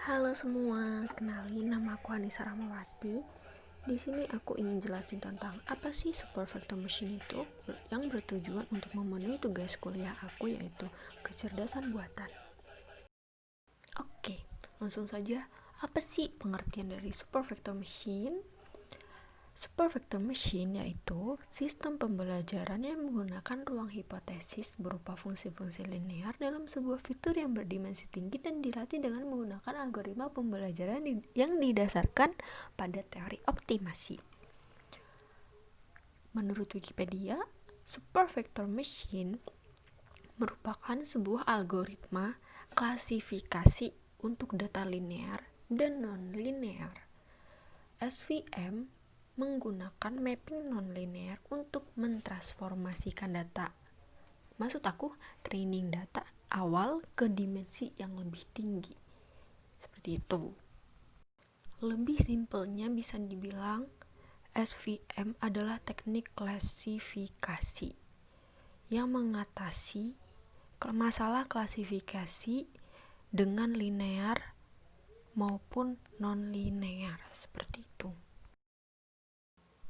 Halo semua, kenalin nama aku Anissa Rahmawati. Di sini aku ingin jelasin tentang apa sih supervector machine itu yang bertujuan untuk memenuhi tugas kuliah aku, yaitu kecerdasan buatan. Oke, langsung saja. Apa sih pengertian dari supervector machine? Supervector machine yaitu sistem pembelajaran yang menggunakan ruang hipotesis berupa fungsi-fungsi linear dalam sebuah fitur yang berdimensi tinggi dan dilatih dengan menggunakan algoritma pembelajaran yang didasarkan pada teori optimasi. Menurut Wikipedia, supervector machine merupakan sebuah algoritma klasifikasi untuk data linear dan non-linear. SVM menggunakan mapping non-linear untuk mentransformasikan data. Maksud aku, training data awal ke dimensi yang lebih tinggi. Seperti itu. Lebih simpelnya bisa dibilang, SVM adalah teknik klasifikasi yang mengatasi masalah klasifikasi dengan linear maupun non-linear. Seperti itu.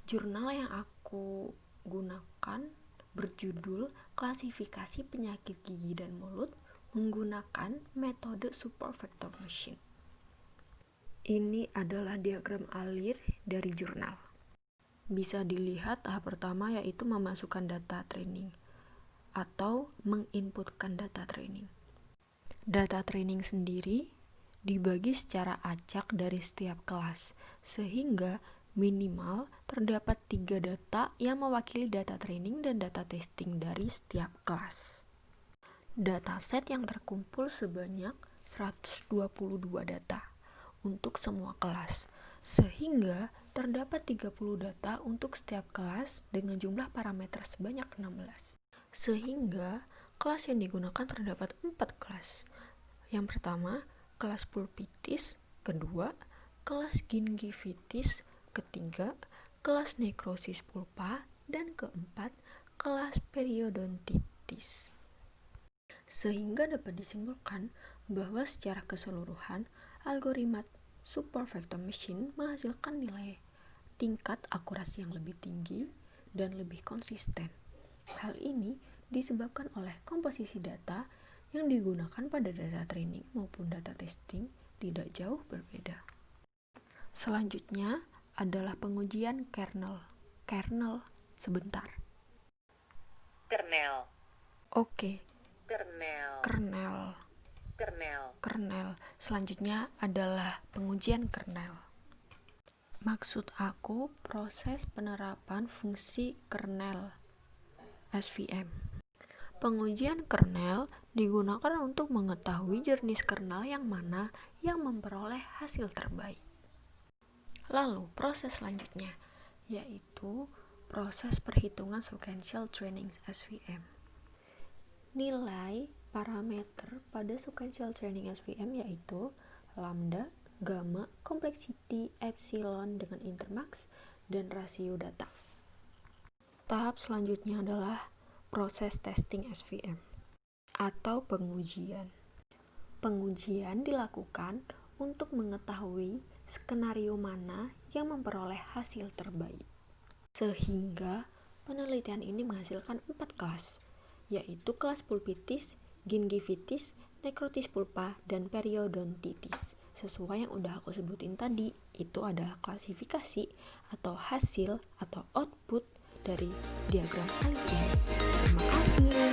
Jurnal yang aku gunakan berjudul Klasifikasi Penyakit Gigi dan Mulut menggunakan metode supervector machine. Ini adalah diagram alir dari jurnal. Bisa dilihat tahap pertama yaitu memasukkan data training atau menginputkan data training. Data training sendiri dibagi secara acak dari setiap kelas, sehingga minimal terdapat 3 data yang mewakili data training dan data testing dari setiap kelas. Dataset yang terkumpul sebanyak 122 data untuk semua kelas, sehingga terdapat 30 data untuk setiap kelas dengan jumlah parameter sebanyak 16. Sehingga kelas yang digunakan terdapat 4 kelas. Yang pertama, kelas pulpitis, kedua, kelas gingivitis, ketiga, kelas nekrosis pulpa, dan keempat, kelas periodontitis. Sehingga dapat disimpulkan bahwa secara keseluruhan, algoritma supervector machine menghasilkan nilai tingkat akurasi yang lebih tinggi dan lebih konsisten. Hal ini disebabkan oleh komposisi data yang digunakan pada data training maupun data testing tidak jauh berbeda. Selanjutnya adalah pengujian kernel. Sebentar. Kernel. Oke. Kernel. Kernel. Selanjutnya adalah pengujian kernel. Maksud aku proses penerapan fungsi kernel SVM. Pengujian kernel digunakan untuk mengetahui jenis kernel yang mana yang memperoleh hasil terbaik. Lalu proses selanjutnya yaitu proses perhitungan sequential training SVM. Nilai parameter pada sequential training SVM yaitu lambda, gamma, complexity, epsilon dengan intermax, dan rasio data. Tahap selanjutnya adalah proses testing SVM atau pengujian. Pengujian dilakukan untuk mengetahui skenario mana yang memperoleh hasil terbaik. Sehingga penelitian ini menghasilkan 4 kelas, yaitu kelas pulpitis, gingivitis, nekrotis pulpa, dan periodontitis. Sesuai yang udah aku sebutin tadi, itu adalah klasifikasi atau hasil atau output dari diagram alir ini. Terima kasih.